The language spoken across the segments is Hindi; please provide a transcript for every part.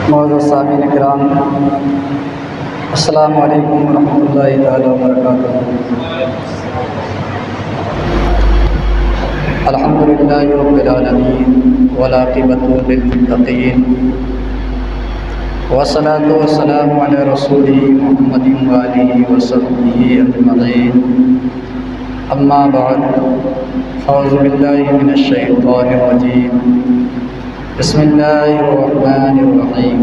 मौजूद सामीन किराम, अस्सलामु अलैकुम वरहमतुल्लाहि तआला वबरकातुहू। अल्हम्दुलिल्लाहि रब्बिल आलमीन वल आक़िबतु लिल मुत्तक़ीन वस्सलातु वस्सलामु अला रसूलिहि मुहम्मदिन व आलिहि व सहबिहि अजमईन। अम्मा बअद, अऊज़ु बिल्लाहि मिनश शैतानिर रजीम। बिस्मिल्लाहिर्रहमानिर्रहीम।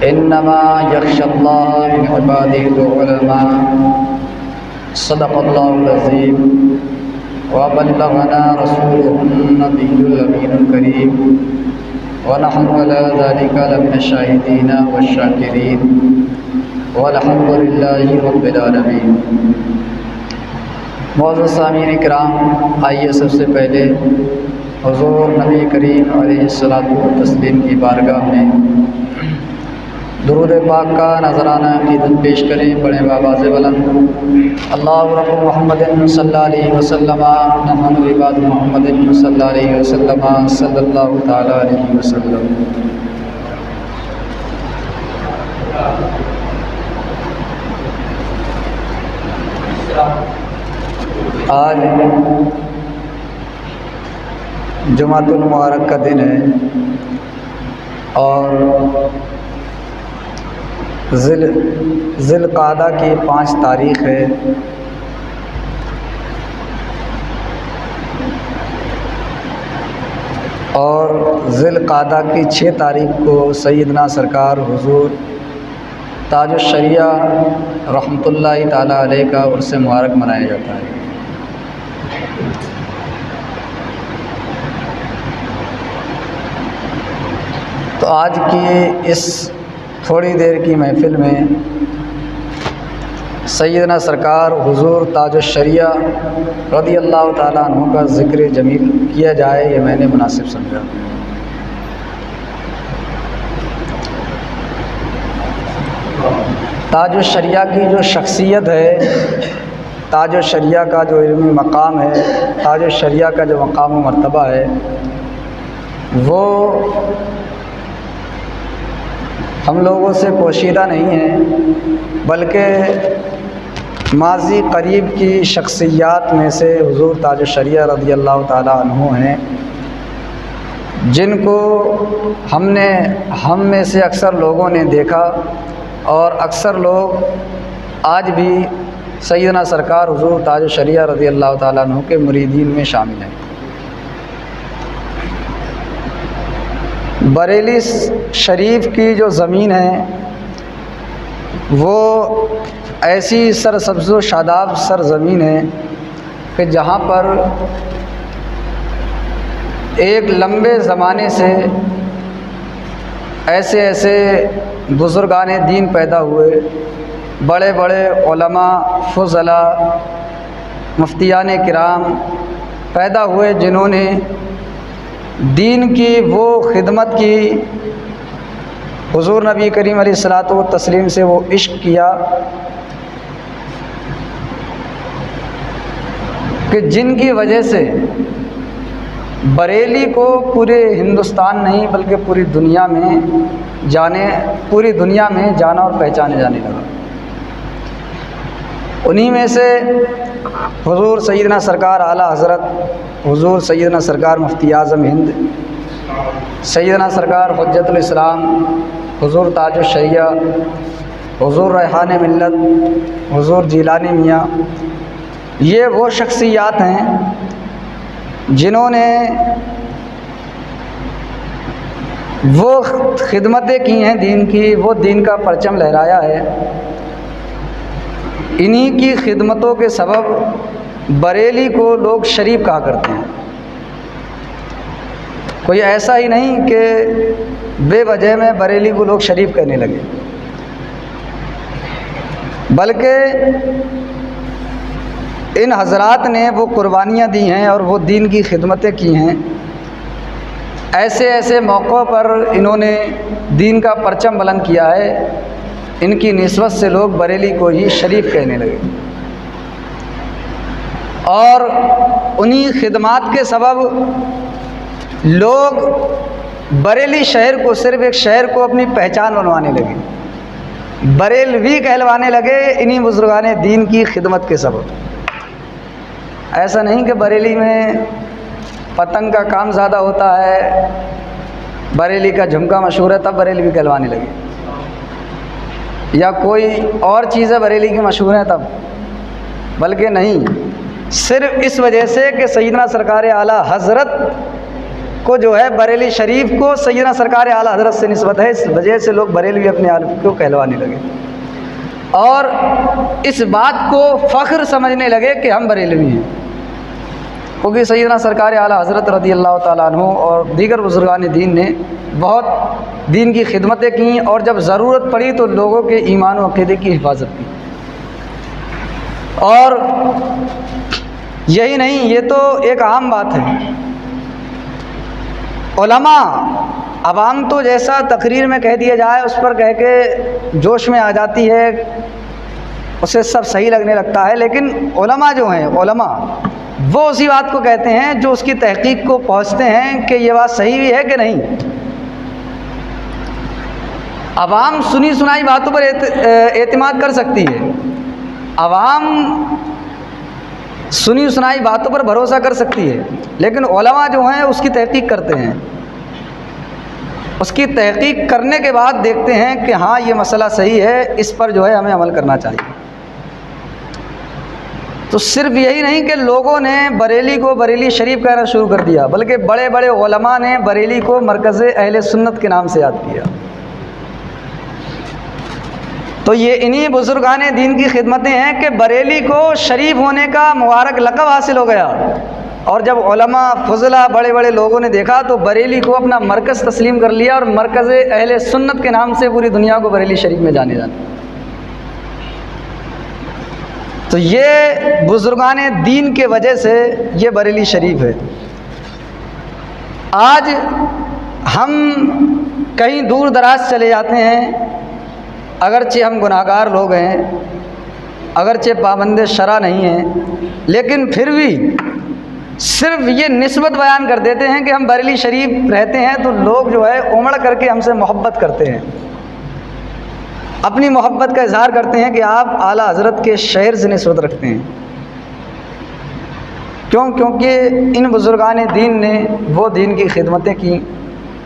इन्नमा यख्शल्लाह मिन इबादिहिल उलमा। सदक़ल्लाहुल अज़ीम व बल्लगना रसूलुहुन नबियुल अमीनुल करीम व नहनु अला ज़ालिका लमिनश शाहिदीन वश्शाकिरीन वल्हम्दुलिल्लाहि रब्बिल आलमीन। मौजूद सामीन किराम, आइए सबसे पहले हुज़ूर नबी करीम अलैहिस्सलातु व तस्लीम की बारगाह में दुरूद पाक का नजराना अक़ीदत पेश करें। बड़े बाबाज़ बुलंद अल्लाहु रब्बु मुहम्मदिन सल्लल्लाहु अलैहि वसल्लम नहनु इबादु मुहम्मदिन सल्लल्लाहु अलैहि वसल्लम सल्लल्लाहु तआला अलैहि वसल्लम। आज जुमातुल मुबारक का दिन है और ज़िलक़ादा की 5 तारीख़ है। और ज़िलक़ादा की 6 तारीख़ को सैयदना सरकार हुज़ूर ताजुश शरिया रहमतुल्लाहि ताला अलैह का उर्स मुबारक मनाया जाता है। तो आज की इस थोड़ी देर की महफ़िल में सैयदना सरकार हुज़ूर ताजुश शरिया रज़ियल्लाहु ताला अन्हु का ज़िक्र जमील किया जाए, ये मैंने मुनासिब समझा। ताजुश शरिया की जो शख्सियत है, ताजुश शरिया का जो इल्मी मकाम है, ताजुश शरिया का जो मकाम व मर्तबा है, वो हम लोगों से पोशीदा नहीं है, बल्कि माज़ी करीब की शख्सियात में से हुज़ूर ताजुश शरिया रज़ियल्लाहु ताला अन्हु हैं, जिनको हम में से अक्सर लोगों ने देखा और अक्सर लोग आज भी सैयदना सरकार हुज़ूर ताजुश शरिया रज़ियल्लाहु ताला अन्हु के मुरीदीन में शामिल हैं। बरेली शरीफ की जो ज़मीन है वो ऐसी सरसब्ज़ व शादाब सरज़मीन है कि जहाँ पर एक लंबे ज़माने से ऐसे बुज़ुर्गान दीन पैदा हुए, बड़े बड़े उलमा, फ़ुज़ला, मुफ्तियान किराम पैदा हुए, जिन्होंने दीन की वो खिदमत की, हुज़ूर नबी करीम अलैहिस्सलातु व तस्लीम से वो इश्क़ किया कि जिनकी वजह से बरेली को पूरे हिंदुस्तान नहीं बल्कि पूरी दुनिया में जाना और पहचाने जाने लगा। उन्हीं में से हुज़ूर सैयदना सरकार आला हज़रत हुज़ूर सैयदना सरकार मुफ्ती आज़म हिंद, सैयदना सरकार हुज्जतुल इस्लाम हुज़ूर ताजुश शरिया, हुज़ूर रेहान मिल्लत, हुज़ूर जीलानी मियाँ, ये वो शख्सियात हैं जिन्होंने वो खिदमतें की हैं दीन की, वो दीन का परचम लहराया है। इन्हीं की खिदमतों के सबब बरेली को लोग शरीफ कहा करते हैं। कोई ऐसा ही नहीं कि बेवजह में बरेली को लोग शरीफ कहने लगे, बल्कि इन हज़रात ने वो कुर्बानियाँ दी हैं और वो दीन की खिदमतें की हैं। ऐसे मौक़ों पर इन्होंने दीन का परचम बुलंद किया है, इनकी निस्बत से लोग बरेली को ही शरीफ कहने लगे। और उन्हीं खिदमात के सबब लोग बरेली शहर को, सिर्फ एक शहर को अपनी पहचान बनवाने लगे, बरेलवी कहलवाने लगे इन्हीं बुजुर्गान दीन की खिदमत के सबब। ऐसा नहीं कि बरेली में पतंग का काम ज़्यादा होता है, बरेली का झुमका मशहूर है तब बरेलवी कहलवाने लगे, या कोई और चीज़ें बरेली की मशहूर हैं तब, बल्कि नहीं, सिर्फ इस वजह से कि सैयदना सरकार आला हज़रत को जो है बरेली शरीफ को सैयदना सरकार आला हज़रत से निस्बत है, इस वजह से लोग बरेलवी अपने आलम को कहलवाने लगे और इस बात को फ़ख्र समझने लगे कि हम बरेलवी हैं, क्योंकि सैयदना सरकार आला हज़रत रज़ियल्लाहु ताला अन्हु और दीगर बुजुर्गान दीन ने बहुत दीन की खिदमतें की और जब ज़रूरत पड़ी तो लोगों के ईमान और अक़ीदे की हिफाजत की। और यही नहीं, ये तो एक आम बात है, उलमा अवाम तो जैसा तकरीर में कह दिया जाए उस पर कह के जोश में आ जाती है, उसे सब सही लगने लगता है, लेकिन उलमा जो हैं, उलमा वो उसी बात को कहते हैं जो उसकी तहकीक को पहुँचते हैं कि ये बात सही भी है कि नहीं। अवाम सुनी सुनाई बातों पर एतमाद कर सकती है, अवाम सुनी सुनाई बातों पर भरोसा कर सकती है, लेकिन उलमा जो हैं उसकी तहकीक करते हैं, उसकी तहकीक करने के बाद देखते हैं कि हाँ ये मसला सही है, इस पर जो है हमें अमल करना चाहिए। तो सिर्फ यही नहीं कि लोगों ने बरेली को बरेली शरीफ कहना शुरू कर दिया, बल्कि बड़े बड़े उलमा ने बरेली को मरकज़ अहले सुन्नत के नाम से याद किया। तो ये इन्हीं बुजुर्गान दीन की खिदमतें हैं कि बरेली को शरीफ होने का मुबारक लक़ब हासिल हो गया, और जब उलमा फज़ला बड़े बड़े लोगों ने देखा तो बरेली को अपना मरकज़ तस्लीम कर लिया और मरकज़ अहले सुन्नत के नाम से पूरी दुनिया को बरेली शरीफ में जाने जाना। तो ये बुजुर्गान दीन के वजह से ये बरेली शरीफ है। आज हम कहीं दूर दराज चले जाते हैं, अगरचे हम गुनाहगार लोग हैं, अगरचे पाबंद शरा नहीं हैं, लेकिन फिर भी सिर्फ ये निस्बत बयान कर देते हैं कि हम बरेली शरीफ रहते हैं, तो लोग जो है उमड़ करके हमसे मोहब्बत करते हैं, अपनी मोहब्बत का इजहार करते हैं कि आप आला हज़रत के शहर से निस्बत रखते हैं। क्यों? क्योंकि इन बुजुर्गान दीन ने वो दीन की खिदमतें की,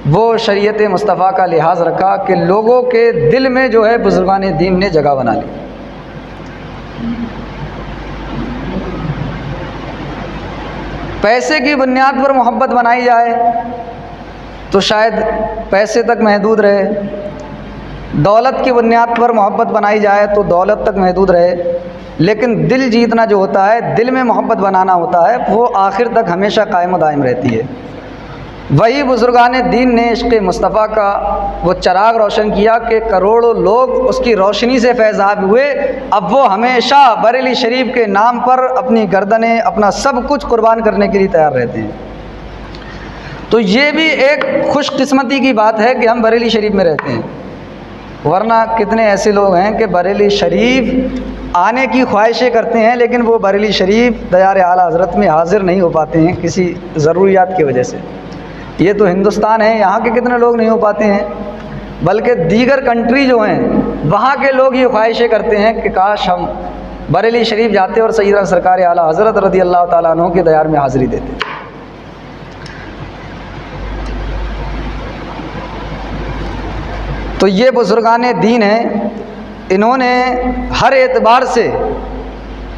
वो शरीयत मुस्तफ़ा का लिहाज रखा कि लोगों के दिल में जो है बुजुर्गान दीन ने जगह बना ली। पैसे की बुनियाद पर मोहब्बत बनाई जाए तो शायद पैसे तक महदूद रहे, दौलत की बुनियाद पर मोहब्बत बनाई जाए तो दौलत तक महदूद रहे, लेकिन दिल जीतना जो होता है, दिल में मोहब्बत बनाना होता है, वो आखिर तक हमेशा कायम व दायम रहती है। वही बुजुर्गान दीन ने इश्क़ मुस्तफ़ा का वो चराग रोशन किया कि करोड़ों लोग उसकी रोशनी से फैज़ाब हुए। अब वो हमेशा बरेली शरीफ के नाम पर अपनी गर्दनें, अपना सब कुछ कुर्बान करने के लिए तैयार रहते हैं। तो ये भी एक खुशकिस्मती की बात है कि हम बरेली शरीफ में रहते हैं, वरना कितने ऐसे लोग हैं कि बरेली शरीफ आने की ख्वाहिशें करते हैं, लेकिन वो बरेली शरीफ दयार आला हज़रत में हाज़िर नहीं हो पाते हैं किसी ज़रूरियात की वजह से। ये तो हिंदुस्तान है, यहाँ के कितने लोग नहीं हो पाते हैं, बल्कि दीगर कंट्री जो हैं वहाँ के लोग ये ख्वाहिशें करते हैं कि काश हम बरेली शरीफ जाते और सैयदना सरकार आला हज़रत रज़ियल्लाहु ताला अन्हु के दयार में हाज़िरी देते। तो ये बुजुर्गान दीन हैं, इन्होंने हर एतबार से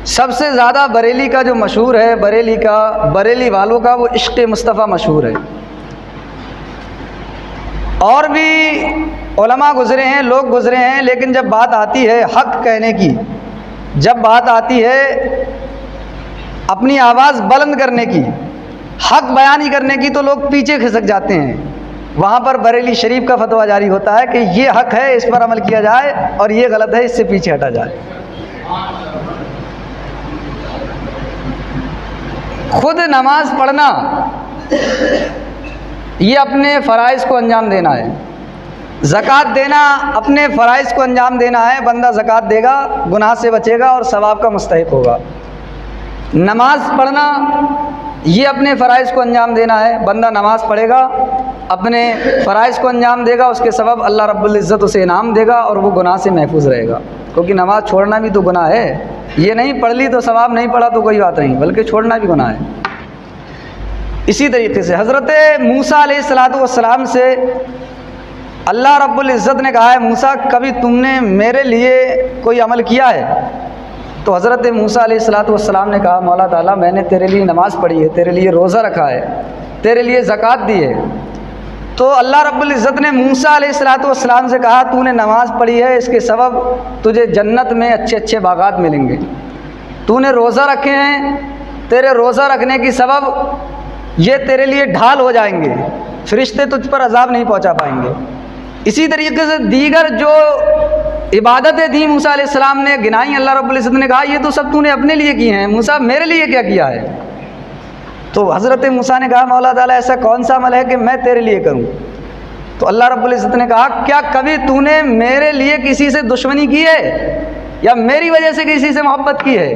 सबसे ज़्यादा बरेली का जो मशहूर है, बरेली वालों का वो इश्क़ मुस्तफ़ा मशहूर है। और भी उलमा गुज़रे हैं, लोग गुज़रे हैं, लेकिन जब बात आती है हक़ कहने की, जब बात आती है अपनी आवाज़ बुलंद करने की, हक़ बयानी करने की, तो लोग पीछे खिसक जाते हैं। वहाँ पर बरेली शरीफ का फतवा जारी होता है कि ये हक़ है, इस पर अमल किया जाए, और ये गलत है, इससे पीछे हटा जाए। खुद नमाज पढ़ना ये अपने फ़राइज़ को अंजाम देना है, ज़कात देना अपने फ़राइज़ को अंजाम देना है। बंदा ज़कात देगा, गुनाह से बचेगा और सवाब का मुस्तहिक़ होगा। नमाज़ पढ़ना ये अपने फ़राइज़ को अंजाम देना है, बंदा नमाज़ पढ़ेगा अपने फ़राइज़ को अंजाम देगा, उसके सबब अल्लाह रब्बुल इज़्ज़त उसे इनाम देगा और वो गुनाह से महफूज रहेगा। क्योंकि नमाज़ छोड़ना भी तो गुनाह है, ये नहीं पढ़ ली तो सवाब, नहीं पढ़ा तो कोई बात नहीं, बल्कि छोड़ना भी गुनाह है। इसी तरीके से हज़रत मूसा अलैहिस्सलातु वस्सलाम से अल्लाह रब्बुल इज़्ज़त ने कहा है, मूसा कभी तुमने मेरे लिए कोई अमल किया है? तो हज़रत मूसा अलैहिस्सलातु वस्सलाम ने कहा, मौला ताला मैंने तेरे लिए नमाज़ पढ़ी है, तेरे लिए रोज़ा रखा है, तेरे लिए ज़कात दी है। तो अल्लाह रब्बुल इज़्ज़त ने मूसा अलैहिस्सलातु वस्सलाम से कहा, तूने नमाज़ पढ़ी है, इसके सबब तुझे जन्नत में अच्छे अच्छे बागात मिलेंगे। तूने रोज़ा रखे हैं, तेरे रोज़ा रखने की सबब ये तेरे लिए ढाल हो जाएंगे, फरिश्ते तुझ पर अज़ाब नहीं पहुंचा पाएंगे। इसी तरीके से दीगर जो इबादतें थी मूसा अलैहिस्सलाम ने गिनाई, अल्लाह रब्बुल इज़्ज़त ने कहा ये तो सब तूने अपने लिए की हैं, मूसा मेरे लिए क्या किया है? तो हज़रत मूसा ने कहा, मौला ताला ऐसा कौन सा अमल है कि मैं तेरे लिए करूं? तो अल्लाह रब्बुल इज़्ज़त ने कहा, क्या कभी तूने मेरे लिए किसी से दुश्मनी की है या मेरी वजह से किसी से मोहब्बत की है?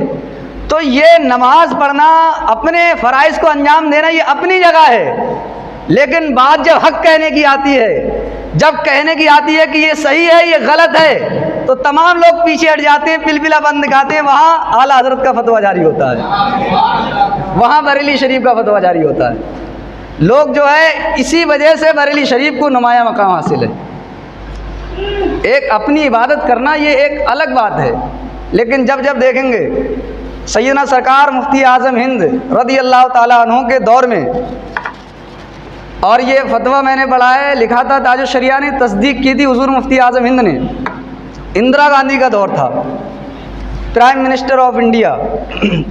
तो ये नमाज पढ़ना, अपने फ़राइज़ को अंजाम देना, ये अपनी जगह है, लेकिन बात जब हक़ कहने की आती है, जब कहने की आती है कि ये सही है ये गलत है, तो तमाम लोग पीछे हट जाते हैं, पिलपिलापन दिखाते हैं। वहाँ आला हज़रत का फतवा जारी होता है, वहाँ बरेली शरीफ का फतवा जारी होता है। लोग जो है इसी वजह से बरेली शरीफ को नुमाया मकाम हासिल है। एक अपनी इबादत करना ये एक अलग बात है, लेकिन जब जब देखेंगे सैयदना सरकार मुफ्ती आज़म हिंद रज़ी अल्लाह ताला अन्हु के दौर में, और ये फतवा मैंने पढ़ा है, लिखा था ताजुश शरिया ने, तस्दीक की थी हुज़ूर मुफ्ती आज़म हिंद ने। इंदिरा गांधी का दौर था, prime minister of India,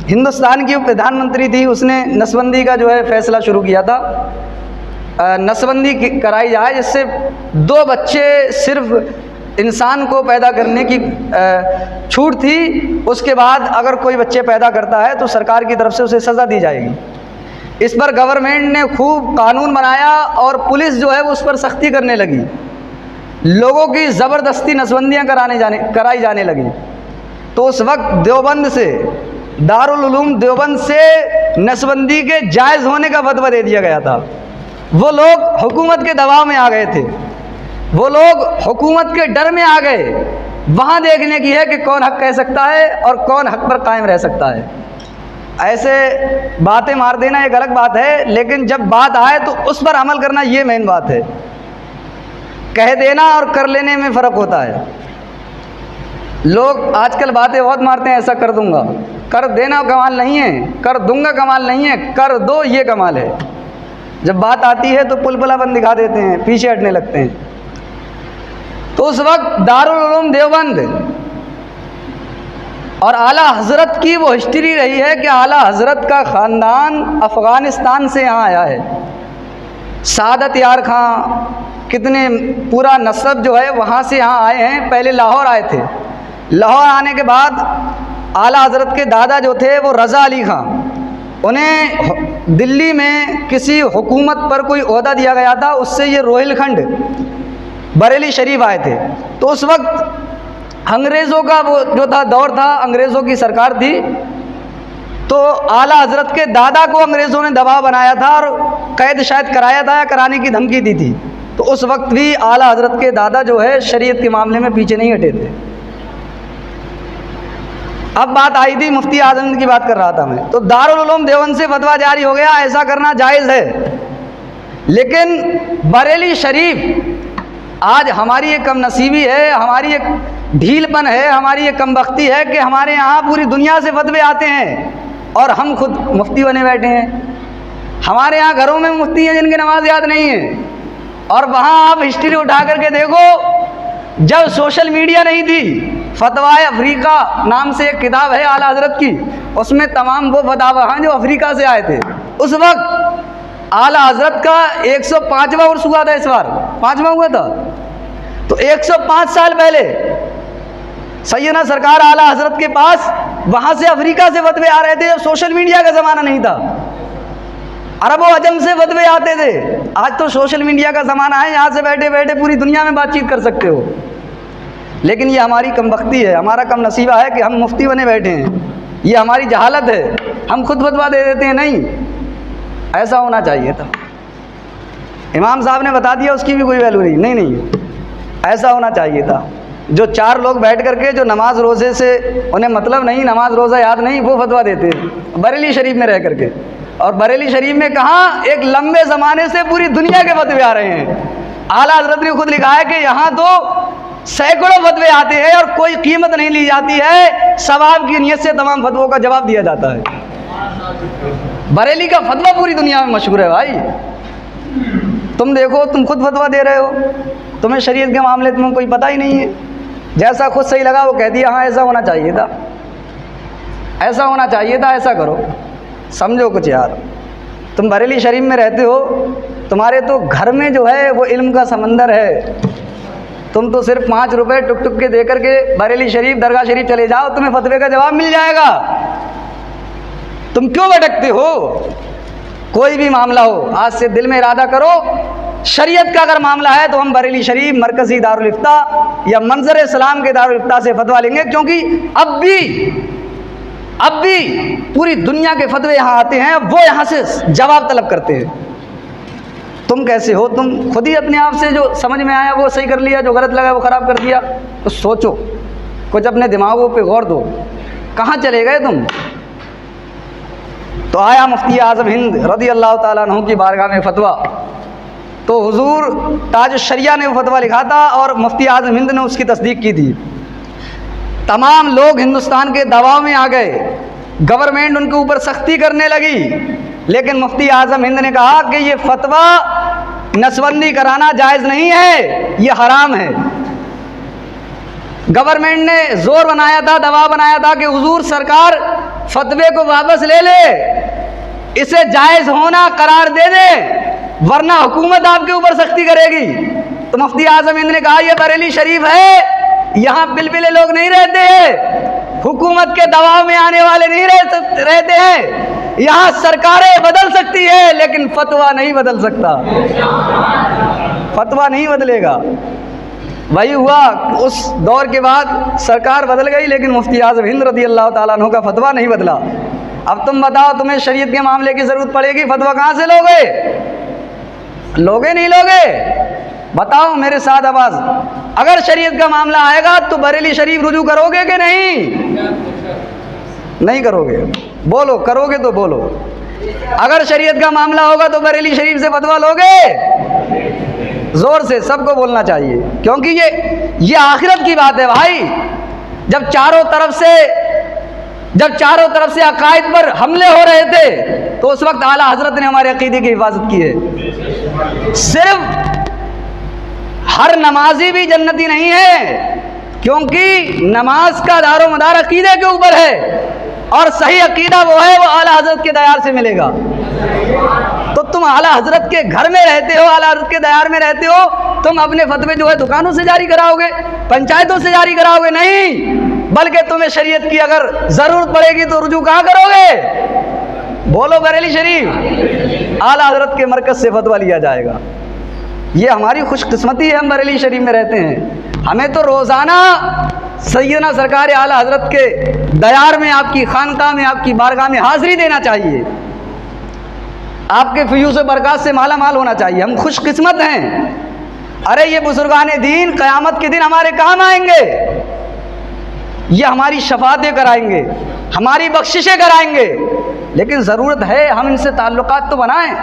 Hindustan की प्रधानमंत्री थी, उसने नसबंदी का जो है फ़ैसला शुरू किया था, नसबंदी कराई जाए जिससे 2 बच्चे सिर्फ इंसान को पैदा करने की छूट थी, उसके बाद अगर कोई बच्चे पैदा करता है तो सरकार की तरफ से उसे सज़ा दी जाएगी। इस पर गवर्नमेंट ने खूब कानून बनाया और पुलिस जो है वो उस पर सख्ती करने लगी, लोगों की ज़बरदस्ती नसबंदियाँ कराई जाने लगी। तो उस वक्त देवबंद से, दारुल उलूम देवबंद से नसबंदी के जायज़ होने का फतवा दे दिया गया था। वो लोग हुकूमत के दबाव में आ गए थे, वो लोग हुकूमत के डर में आ गए। वहाँ देखने की है कि कौन हक़ कह सकता है और कौन हक़ पर कायम रह सकता है। ऐसे बातें मार देना एक अलग बात है, लेकिन जब बात आए तो उस पर अमल करना ये मेन बात है। कह देना और कर लेने में फ़र्क होता है। लोग आजकल बातें बहुत मारते हैं, ऐसा कर दूंगा, कर देना कमाल नहीं है, कर दूंगा कमाल नहीं है, कर दो ये कमाल है। जब बात आती है तो पुलपुलापन दिखा देते हैं, पीछे हटने लगते हैं। तो उस वक्त दारुल उलूम देवबंद और आला हज़रत की वो हिस्ट्री रही है कि आला हज़रत का ख़ानदान अफ़गानिस्तान से यहाँ आया है। सादत यार खां, कितने पूरा नस्ब जो है वहाँ से यहाँ आए हैं। पहले लाहौर आए थे, लाहौर आने के बाद आला हज़रत के दादा जो थे वो रज़ा अली खां, उन्हें दिल्ली में किसी हुकूमत पर कोई ओहदा दिया गया था, उससे ये रोहिलखंड बरेली शरीफ आए थे। तो उस वक्त अंग्रेज़ों का वो जो था दौर था, अंग्रेज़ों की सरकार थी, तो आला हज़रत के दादा को अंग्रेज़ों ने दबाव बनाया था और कैद शायद कराया था या कराने की धमकी दी थी। तो उस वक्त भी आला हज़रत के दादा जो है शरीयत के मामले में पीछे नहीं हटे थे। अब बात आई थी मुफ्ती आज़म की बात कर रहा था मैं, तो दारुल उलूम देवबंद से फतवा जारी हो गया, ऐसा करना जायज़ है। लेकिन बरेली शरीफ, आज हमारी एक कम नसीबी है, हमारी एक ढीलपन है, हमारी एक कमबख्ती है कि हमारे यहाँ पूरी दुनिया से फतवे आते हैं और हम खुद मुफ्ती बने बैठे हैं। हमारे यहाँ घरों में मुफ्ती हैं जिनकी नमाज याद नहीं है, और वहाँ आप हिस्ट्री उठा करके देखो, जब सोशल मीडिया नहीं थी, फतवाए अफ्रीका नाम से एक किताब है आला हज़रत की, उसमें तमाम वो फतवा हैं जो अफ्रीका से आए थे। उस वक्त आला हज़रत का 105वां उर्स हुआ था, इस बार 5वां हुआ था। तो 105 साल पहले सैयदना सरकार आला हज़रत के पास वहाँ से अफ्रीका से फतवे आ रहे थे, जब सोशल मीडिया का ज़माना नहीं था। अरब व अजम से फतवे आते थे। आज तो सोशल मीडिया का ज़माना है, यहाँ से बैठे बैठे पूरी दुनिया में बातचीत कर सकते हो। लेकिन ये हमारी कमबख्ती है, हमारा कम नसीबा है कि हम मुफ्ती बने बैठे हैं। ये हमारी जहालत है, हम खुद फतवा दे देते हैं। नहीं, ऐसा होना चाहिए था। इमाम साहब ने बता दिया उसकी भी कोई वैल्यू नहीं। नहीं नहीं, ऐसा होना चाहिए था। जो 4 लोग बैठ करके जो नमाज रोज़े से उन्हें मतलब नहीं, नमाज रोज़ा याद नहीं, वो फतवा देते हैं बरेली शरीफ में रह करके। और बरेली शरीफ में कहाँ, एक लंबे ज़माने से पूरी दुनिया के फतवे आ रहे हैं। आला हज़रत ने खुद लिखा है कि यहाँ तो सैकड़ों फतवे आते हैं और कोई कीमत नहीं ली जाती है, सवाब की नीयत से तमाम फतवों का जवाब दिया जाता है। बरेली का फतवा पूरी दुनिया में मशहूर है भाई। तुम देखो, तुम खुद फतवा दे रहे हो, तुम्हें शरीयत के मामले में कोई पता ही नहीं है। जैसा खुद सही लगा वो कह दिया, हाँ ऐसा होना चाहिए था, ऐसा होना चाहिए था, ऐसा करो। समझो कुछ यार, तुम बरेली शरीफ में रहते हो, तुम्हारे तो घर में जो है वो इल्म का समंदर है। तुम तो सिर्फ 5 रुपए टुक टुक के दे करके बरेली शरीफ, दरगाह शरीफ चले जाओ, तुम्हें फतवे का जवाब मिल जाएगा। तुम क्यों भटकते हो? कोई भी मामला हो, आज से दिल में इरादा करो, शरीयत का अगर मामला है तो हम बरेली शरीफ, मरकज़ी दारुल इफ्ता या मंजर इस्लाम के दारुल इफ्ता से फतवा लेंगे, क्योंकि अब भी पूरी दुनिया के फतवे यहाँ आते हैं, वो यहाँ से जवाब तलब करते हैं। तुम कैसे हो? तुम खुद ही अपने आप से जो समझ में आया वो सही कर लिया, जो गलत लगा वो ख़राब कर दिया। तो सोचो, कुछ अपने दिमागों पे गौर दो, कहाँ चले गए तुम? तो आया मुफ्ती आज़म हिंद रज़ी अल्लाह ताला अन्हु की बारगाह में फतवा, तो हुजूर ताज शरिया ने वो फतवा लिखा था और मुफ्ती आज़म हिंद ने उसकी तस्दीक की थी। तमाम लोग हिंदुस्तान के दबाव में आ गए, गवर्नमेंट उनके ऊपर सख्ती करने लगी, लेकिन मुफ्ती आज़म हिंद ने कहा कि ये फतवा नसबंदी कराना जायज़ नहीं है, ये हराम है। गवर्नमेंट ने जोर बनाया था, दबाव बनाया था कि हुजूर सरकार फतवे को वापस ले ले, इसे जायज़ होना करार दे दे, वरना हुकूमत आपके ऊपर सख्ती करेगी। तो मुफ्ती आज़म हिंद ने कहा यह बरेली शरीफ है, यहाँ बिलबिले लोग नहीं रहते हैं, हुकूमत के दबाव में आने वाले नहीं रहते हैं, यहाँ सरकारें बदल सकती है लेकिन फतवा नहीं बदल सकता, फतवा नहीं बदलेगा। वही हुआ, उस दौर के बाद सरकार बदल गई लेकिन मुफ्ती आज़म हिंद रज़ी अल्लाह ताला अन्हु का फतवा नहीं बदला। अब तुम बताओ, तुम्हें शरीयत के मामले की ज़रूरत पड़ेगी, फतवा कहाँ से लोगे? लोगे नहीं लोगे? बताओ मेरे साथ आवाज़, अगर शरीयत का मामला आएगा तो बरेली शरीफ रुजू करोगे कि नहीं? नहीं करोगे? बोलो, करोगे तो बोलो। अगर शरीयत का मामला होगा तो बरेली शरीफ से फतवा लोगे? जोर से सबको बोलना चाहिए, क्योंकि ये आखिरत की बात है भाई। जब चारों तरफ से अकायद पर हमले हो रहे थे तो उस वक्त आला हजरत ने हमारे अकीदे की हिफाजत की है। सिर्फ हर नमाजी भी जन्नती नहीं है, क्योंकि नमाज का दारो मदार अकीदे के ऊपर है, और सही अकीदा वो है, वो आला हजरत के दयार से मिलेगा। तो तुम आला हजरत के घर में रहते हो, आला हजरत के दयार में रहते हो, तुम अपने फतवे जो है दुकानों से जारी कराओगे, पंचायतों से जारी कराओगे? नहीं, बल्कि तुम्हें शरीयत की अगर ज़रूरत पड़ेगी तो रुजू कहाँ करोगे? बोलो, बरेली शरीफ, आला हजरत के मरकज़ से फतवा लिया जाएगा। ये हमारी खुशकिस्मती है, हम बरेली शरीफ में रहते हैं। हमें तो रोज़ाना सैयदना सरकार आला हजरत के दयार में, आपकी खानकाह में, आपकी बारगाह में हाज़िरी देना चाहिए, आपके फ़यूज़ से बरक़ात से माला माल होना चाहिए। हम खुशकिस्मत हैं। अरे ये बुजुर्गाने दीन क़यामत के दिन हमारे काम आएंगे, ये हमारी शफ़ाअतें कराएंगे, हमारी बख्शिशें कराएंगे, लेकिन ज़रूरत है हम इनसे ताल्लुकात तो बनाएं,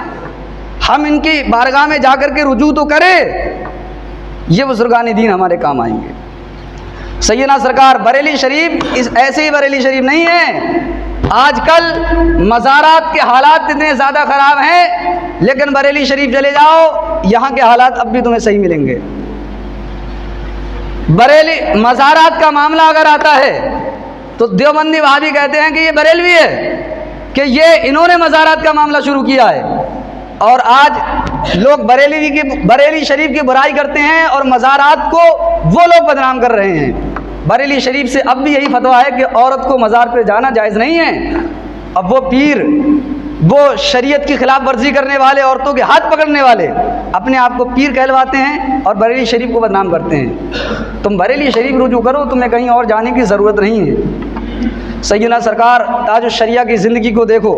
हम इनकी बारगाह में जाकर के रुजू तो करें, ये बुजुर्गाने दीन हमारे काम आएंगे। सैयदना सरकार बरेली शरीफ ऐसे ही बरेली शरीफ नहीं है। आजकल मज़ारात के हालात इतने ज़्यादा ख़राब हैं, लेकिन बरेली शरीफ चले जाओ, यहाँ के हालात अब भी तुम्हें सही मिलेंगे। बरेली मज़ारात का मामला अगर आता है तो देवबंदी वहाबी कहते हैं कि ये बरेलवी है, कि ये इन्होंने मज़ारात का मामला शुरू किया है, और आज लोग बरेली शरीफ की बुराई करते हैं और मज़ारात को वो लोग बदनाम कर रहे हैं। बरेली शरीफ से अब भी यही फतवा है कि औरत को मज़ार पे जाना जायज़ नहीं है। अब वो पीर, वो शरीयत की खिलाफ वर्जी करने वाले, औरतों के हाथ पकड़ने वाले अपने आप को पीर कहलवाते हैं और बरेली शरीफ को बदनाम करते हैं। तुम बरेली शरीफ रुजू करो, तुम्हें कहीं और जाने की ज़रूरत नहीं है। सैयदना सरकार ताज शरिया की ज़िंदगी को देखो,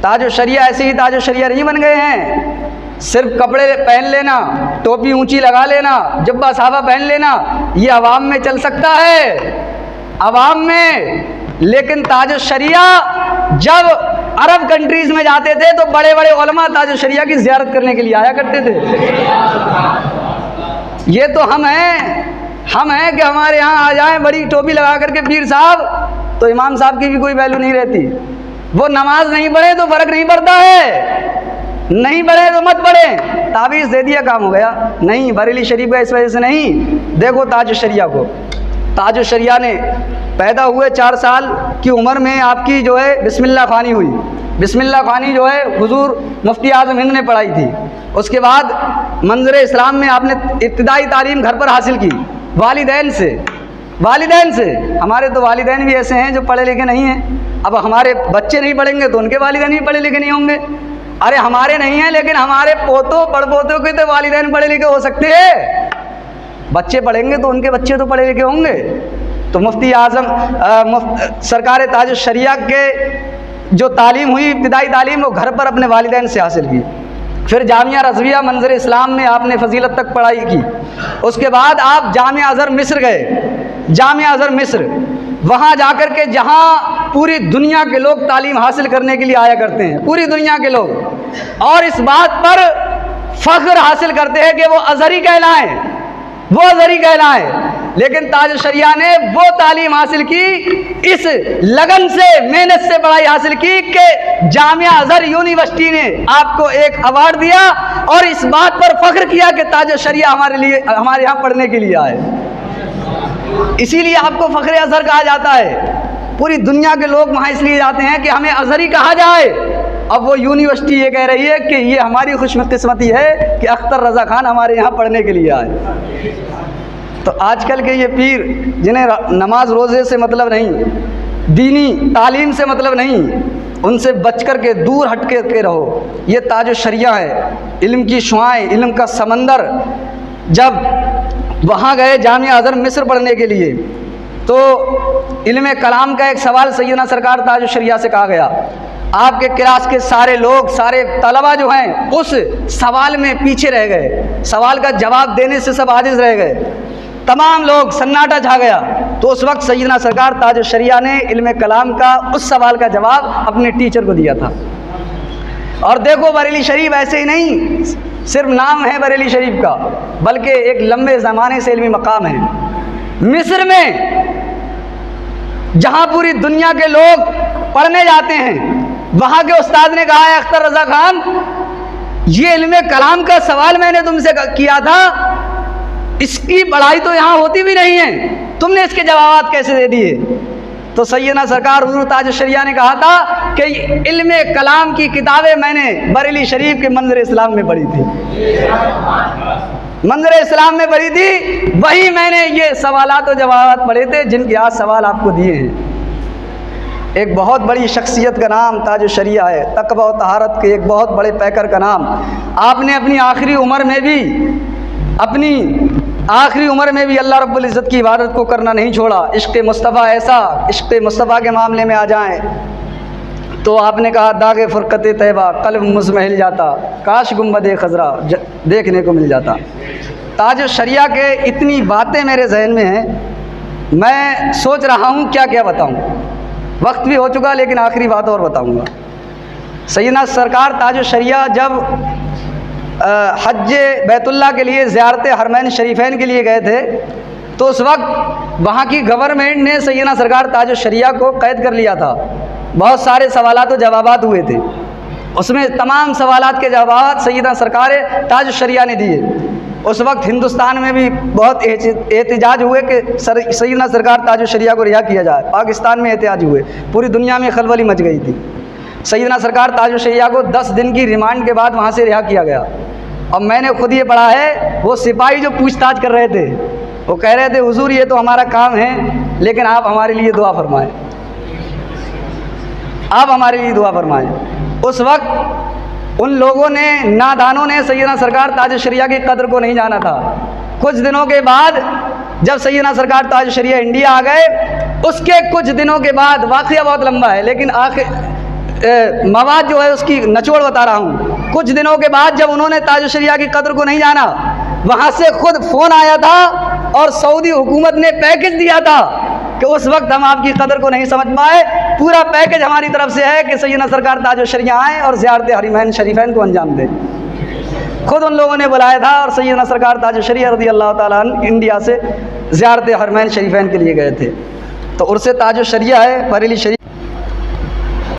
ताज शरिया ऐसे ही ताज शरिया नहीं बन गए हैं। सिर्फ कपड़े पहन लेना, टोपी ऊंची लगा लेना, जुब्बा साहबा पहन लेना, ये अवाम में चल सकता है, अवाम में। लेकिन ताज शरिया जब अरब कंट्रीज़ में जाते थे तो बड़े बड़े उलमा ताज शरिया की ज़ियारत करने के लिए आया करते थे। ये तो हम हैं कि हमारे यहाँ आ जाएं बड़ी टोपी लगा करके पीर साहब, तो इमाम साहब की भी कोई वैल्यू नहीं रहती। वो नमाज नहीं पढ़े तो फ़र्क नहीं पड़ता है, नहीं पढ़े तो मत पढ़े, ताबीज़ दे दिया काम हो गया। नहीं, बरेली शरीफ का इस वजह से नहीं। देखो ताज शरिया को, ताज शरिया ने पैदा हुए 4 साल की उम्र में आपकी जो है बिस्मिल्लाह ख़ानी हुई। बिस्मिल्लाह ख़ानी जो है हुजूर मुफ्ती आज़म हिंद ने पढ़ाई थी। उसके बाद मंज़र इस्लाम में आपने इब्तिदाई तालीम घर पर हासिल की वालिदैन से। हमारे तो वालिदैन भी ऐसे हैं जो पढ़े लिखे नहीं हैं। अब हमारे बच्चे नहीं पढ़ेंगे तो उनके वालिदैन भी पढ़े लिखे नहीं होंगे। अरे हमारे नहीं हैं, लेकिन हमारे पोतों पड़पोतों के तो वालिदैन पढ़े लिखे हो सकते हैं। बच्चे पढ़ेंगे तो उनके बच्चे तो पढ़े लिखे होंगे। तो मुफ्ती आज़म सरकार ताज शरिया के जो तालीम हुई, इब्तिदाई तालीम, वो घर पर अपने वालिदैन से हासिल की। फिर जामिया रज़विया मंज़र इस्लाम में आपने फ़जीलत तक पढ़ाई की। उसके बाद आप जामिया अज़हर मिस्र गए। जामिया अज़हर मिस्र, वहाँ जाकर के जहाँ पूरी दुनिया के लोग तालीम हासिल करने के लिए आया करते हैं, पूरी दुनिया के लोग, और इस बात पर फ़ख्र हासिल करते हैं कि वो अज़हरी कहलाएँ, वो अज़हरी कहलाएँ। लेकिन ताज शरिया ने वो तालीम हासिल की, इस लगन से, मेहनत से पढ़ाई हासिल की कि जामिया अज़हर यूनिवर्सिटी ने आपको एक अवार्ड दिया और इस बात पर फ़ख्र किया कि ताज शरिया हमारे यहाँ पढ़ने के लिए आए। इसीलिए आपको फ़ख्र अज़हर कहा जाता है। पूरी दुनिया के लोग वहाँ इसलिए जाते हैं कि हमें अज़हरी कहा जाए। अब वो यूनिवर्सिटी ये कह रही है कि ये हमारी खुशकिस्मती है कि अख्तर रज़ा खान हमारे यहाँ पढ़ने के लिए आए। तो आजकल के ये पीर जिन्हें नमाज रोज़े से मतलब नहीं, दीनी तालीम से मतलब नहीं, उनसे बच कर के दूर हट के रहो। ये ताज शरिया है, इल्म की शुआएं, इल्म का समंदर। जब वहाँ गए जामिया अज़हर मिस्र पढ़ने के लिए तो इल्म कलाम का एक सवाल सैयदना सरकार ताज शरिया से कहा गया। आपके क्लास के सारे लोग, सारे तलबा जो हैं उस सवाल में पीछे रह गए, सवाल का जवाब देने से सब आजिज़ रह गए, तमाम लोग, सन्नाटा छा गया। तो उस वक्त सैयदना सरकार ताज शरिया ने इल्म कलाम का उस सवाल का जवाब अपने टीचर को दिया था। और देखो बरेली शरीफ ऐसे ही नहीं सिर्फ नाम है बरेली शरीफ का, बल्कि एक लंबे ज़माने से इल्मी मकाम है। मिस्र में जहाँ पूरी दुनिया के लोग पढ़ने जाते हैं, वहाँ के उस्ताद ने कहा है, अख्तर रज़ा खान, ये इल्म कलाम का सवाल मैंने तुमसे किया था, इसकी पढ़ाई तो यहाँ होती भी नहीं है, तुमने इसके जवाब कैसे दे दिए? तो सैयदना सरकार हुज़ूर ताज शरिया ने कहा था कि इल्म कलाम की किताबें मैंने बरेली शरीफ के मंज़र इस्लाम में पढ़ी थी, मंज़र इस्लाम में पढ़ी थी, वही मैंने ये सवालात और जवाबात पढ़े थे जिनके आज सवाल आपको दिए हैं। एक बहुत बड़ी शख्सियत का नाम ताज शरिया है, तक़वा और तहारत के एक बहुत बड़े पैकर का नाम। आपने अपनी आखिरी उम्र में भी अल्लाह रब्बुल इज़्ज़त की इबादत को करना नहीं छोड़ा। इश्क़ मुस्तफ़ा ऐसा, इश्क़ मुस्तफ़ा के मामले में आ जाएं तो आपने कहा, दाग़े फ़ुरक़त तैबा क़ल्ब मुज़महिल जाता, काश गुंबद खज़रा देखने को मिल जाता। ताज शरिया के इतनी बातें मेरे जहन में हैं, मैं सोच रहा हूँ क्या क्या बताऊँ। वक्त भी हो चुका, लेकिन आखिरी बात और बताऊँगा। सैयदना सरकार ताज शरिया जब हज बैतुल्लाह के लिए, ज़ियारत हरमैन शरीफैन के लिए गए थे, तो उस वक्त वहाँ की गवर्नमेंट ने सैयदना सरकार ताज शरिया को कैद कर लिया था। बहुत सारे सवालात और जवाबात हुए थे, उसमें तमाम सवालात के जवाब सैयदना सरकार ताज शरिया ने दिए। उस वक्त हिंदुस्तान में भी बहुत एहतजाज हुए कि सैयदना सरकार ताज शरिया को रिहा किया जाए। पाकिस्तान में एहतजाज हुए, पूरी दुनिया में खलबली मच गई थी। सैयदना सरकार ताज शरिया को 10 दिन की रिमांड के बाद वहाँ से रिहा किया गया। और मैंने खुद ये पढ़ा है, वो सिपाही जो पूछताछ कर रहे थे वो कह रहे थे, हुजूर ये तो हमारा काम है, लेकिन आप हमारे लिए दुआ फरमाएं, आप हमारे लिए दुआ फरमाएं। उस वक्त उन लोगों ने, नादानों ने सैयदना सरकार ताज शरिया की कदर को नहीं जाना था। कुछ दिनों के बाद जब सैयदना सरकार ताज शरिया इंडिया आ गए, उसके कुछ दिनों के बाद, वाक़या बहुत लंबा है लेकिन आखिर मवाद जो है उसकी निचोड़ बता रहा हूँ। कुछ दिनों के बाद जब उन्होंने ताज शरिया की कदर को नहीं जाना, वहाँ से खुद फ़ोन आया था और सऊदी हुकूमत ने पैकेज दिया था कि उस वक्त हम आपकी कदर को नहीं समझ पाए, पूरा पैकेज हमारी तरफ से है कि सैयदना सरकार ताज शरिया आएँ और ज़ियारत हरमैन शरीफैन को अंजाम दें। खुद उन लोगों ने बुलाया था और सैयदना सरकार ताज शरिया रज़ी अल्लाह ताला अन्हु इंडिया से ज़ियारत हरमैन शरीफैन के लिए गए थे। तो उर्स ताज शरिया है, बरेली शरीफ